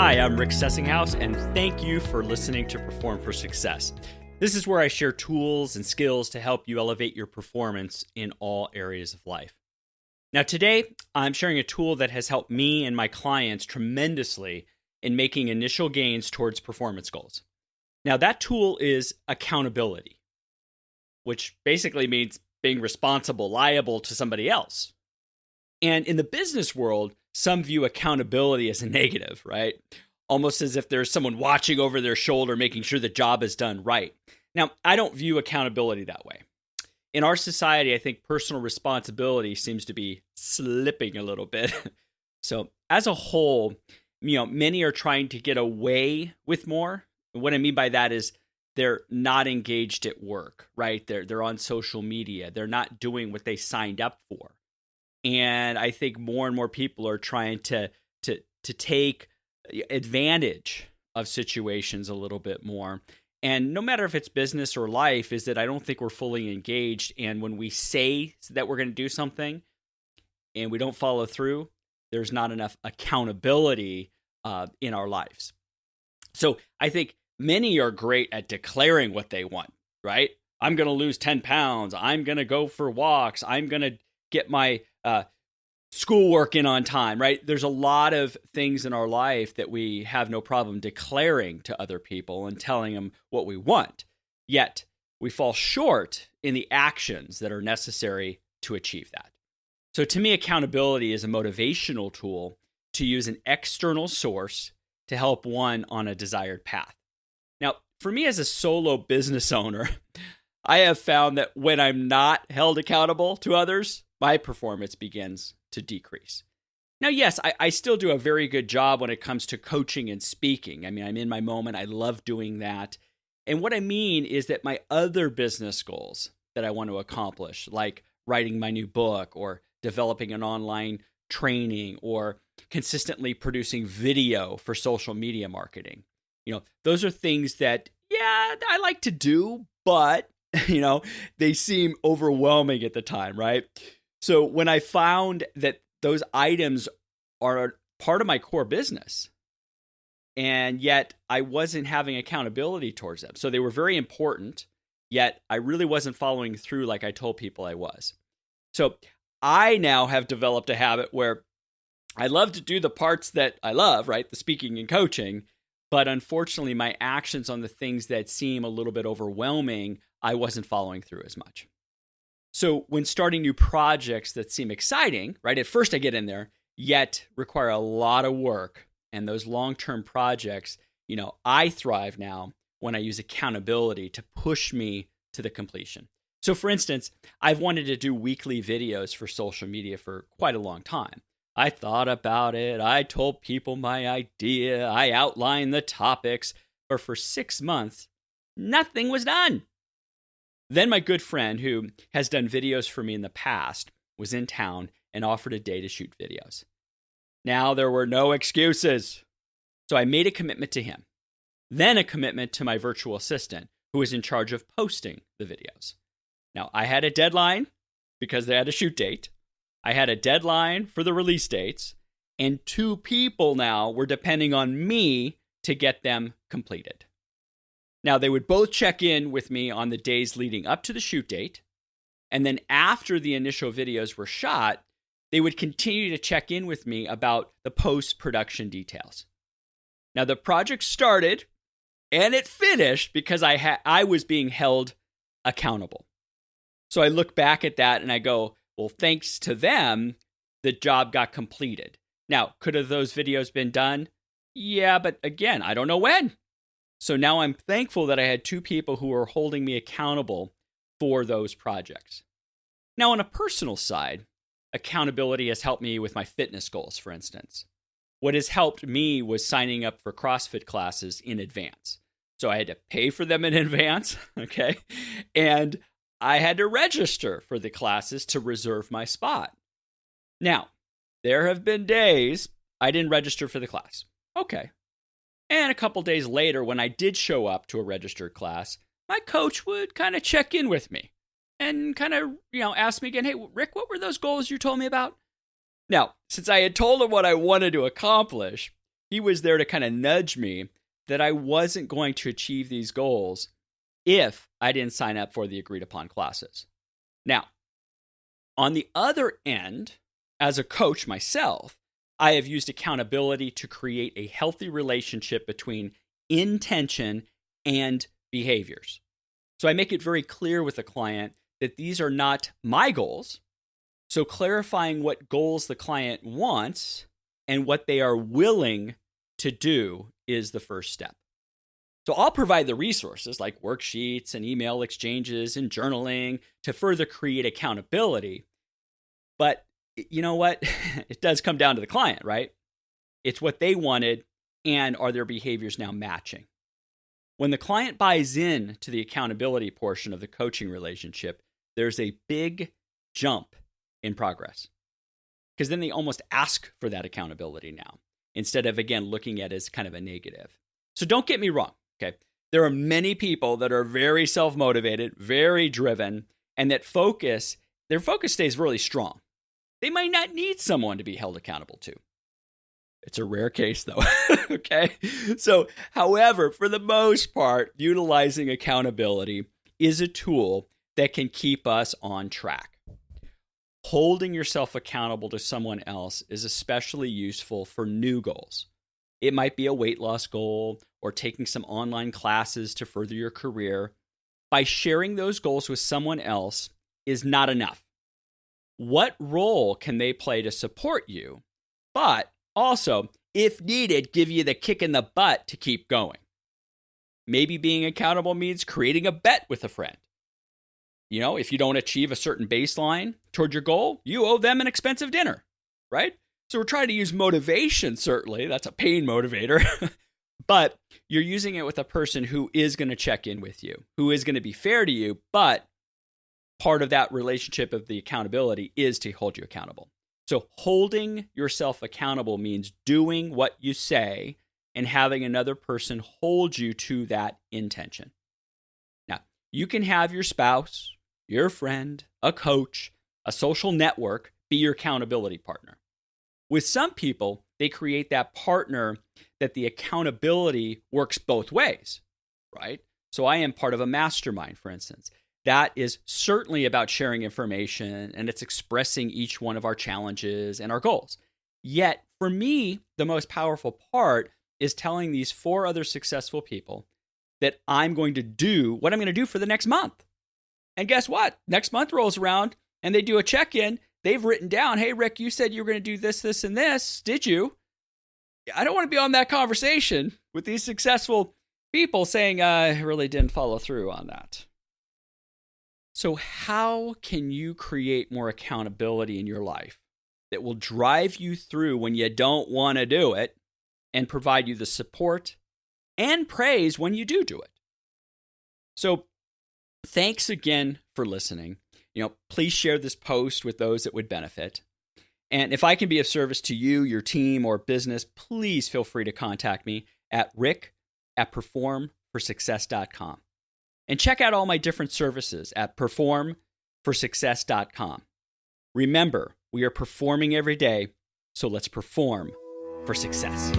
Hi, I'm Rick Sessinghaus, and thank you for listening to Perform for Success. This is where I share tools and skills to help you elevate your performance in all areas of life. Now, today, I'm sharing a tool that has helped me and my clients tremendously in making initial gains towards performance goals. Now, that tool is accountability, which basically means being responsible, liable to somebody else. And in the business world, some view accountability as a negative, right? Almost as if there's someone watching over their shoulder, making sure the job is done right. Now, I don't view accountability that way. In our society, I think personal responsibility seems to be slipping a little bit. So as a whole, many are trying to get away with more. And what I mean by that is they're not engaged at work, right? They're on social media. They're not doing what they signed up for. And I think more and more people are trying to take advantage of situations a little bit more. And no matter if it's business or life, is that I don't think we're fully engaged. And when we say that we're going to do something and we don't follow through, there's not enough accountability in our lives. So I think many are great at declaring what they want, right? I'm going to lose 10 pounds. I'm going to go for walks. I'm going to get my schoolwork in on time, right? There's a lot of things in our life that we have no problem declaring to other people and telling them what we want. Yet we fall short in the actions that are necessary to achieve that. So to me, accountability is a motivational tool to use an external source to help one on a desired path. Now, for me as a solo business owner, I have found that when I'm not held accountable to others, my performance begins to decrease. Now, yes, I still do a very good job when it comes to coaching and speaking. I mean, I'm in my moment. I love doing that. And what I mean is that my other business goals that I want to accomplish, like writing my new book or developing an online training or consistently producing video for social media marketing, those are things that, I like to do, but, they seem overwhelming at the time, right? So when I found that those items are part of my core business, and yet I wasn't having accountability towards them. So they were very important, yet I really wasn't following through like I told people I was. So I now have developed a habit where I love to do the parts that I love, right? The speaking and coaching. But unfortunately, my actions on the things that seem a little bit overwhelming, I wasn't following through as much. So when starting new projects that seem exciting, right, at first I get in there, yet require a lot of work. And those long-term projects, I thrive now when I use accountability to push me to the completion. So for instance, I've wanted to do weekly videos for social media for quite a long time. I thought about it. I told people my idea. I outlined the topics. But for 6 months, nothing was done. Then my good friend, who has done videos for me in the past, was in town and offered a day to shoot videos. Now there were no excuses. So I made a commitment to him. Then a commitment to my virtual assistant, who was in charge of posting the videos. Now I had a deadline because they had a shoot date. I had a deadline for the release dates. And 2 people now were depending on me to get them completed. Now, they would both check in with me on the days leading up to the shoot date. And then after the initial videos were shot, they would continue to check in with me about the post-production details. Now, the project started and it finished because I was being held accountable. So I look back at that and I go, well, thanks to them, the job got completed. Now, could have those videos been done? Yeah, but again, I don't know when. So now I'm thankful that I had 2 people who are holding me accountable for those projects. Now, on a personal side, accountability has helped me with my fitness goals, for instance. What has helped me was signing up for CrossFit classes in advance. So I had to pay for them in advance, okay? And I had to register for the classes to reserve my spot. Now, there have been days I didn't register for the class. Okay. And a couple days later, when I did show up to a registered class, my coach would kind of check in with me and kind of, ask me again, hey, Rick, what were those goals you told me about? Now, since I had told him what I wanted to accomplish, He was there to kind of nudge me that I wasn't going to achieve these goals if I didn't sign up for the agreed upon classes. Now, on the other end, as a coach myself, I have used accountability to create a healthy relationship between intention and behaviors. So I make it very clear with the client that these are not my goals. So clarifying what goals the client wants and what they are willing to do is the first step. So I'll provide the resources like worksheets and email exchanges and journaling to further create accountability. But you know what? It does come down to the client, right? It's what they wanted, and are their behaviors now matching? When the client buys in to the accountability portion of the coaching relationship, there's a big jump in progress. Because then they almost ask for that accountability now, instead of, again, looking at it as kind of a negative. So don't get me wrong, okay? There are many people that are very self-motivated, very driven, and that their focus stays really strong. They might not need someone to be held accountable to. It's a rare case, though, okay? So, however, for the most part, utilizing accountability is a tool that can keep us on track. Holding yourself accountable to someone else is especially useful for new goals. It might be a weight loss goal or taking some online classes to further your career. By sharing those goals with someone else is not enough. What role can they play to support you, but also, if needed, give you the kick in the butt to keep going? Maybe being accountable means creating a bet with a friend. You know, if you don't achieve a certain baseline toward your goal, you owe them an expensive dinner, right? So we're trying to use motivation, certainly. That's a pain motivator. But you're using it with a person who is going to check in with you, who is going to be fair to you, but part of that relationship of the accountability is to hold you accountable. So holding yourself accountable means doing what you say and having another person hold you to that intention. Now, you can have your spouse, your friend, a coach, a social network be your accountability partner. With some people, they create that partner that the accountability works both ways, right? So I am part of a mastermind, for instance. That is certainly about sharing information, and it's expressing each one of our challenges and our goals. Yet, for me, the most powerful part is telling these 4 other successful people that I'm going to do what I'm going to do for the next month. And guess what? Next month rolls around, and they do a check-in. They've written down, hey, Rick, you said you were going to do this, this, and this. Did you? I don't want to be on that conversation with these successful people saying, I really didn't follow through on that. So how can you create more accountability in your life that will drive you through when you don't want to do it and provide you the support and praise when you do it? So thanks again for listening. Please share this post with those that would benefit. And if I can be of service to you, your team, or business, please feel free to contact me at rick@performforsuccess.com. And check out all my different services at performforsuccess.com. Remember, we are performing every day, so let's perform for success.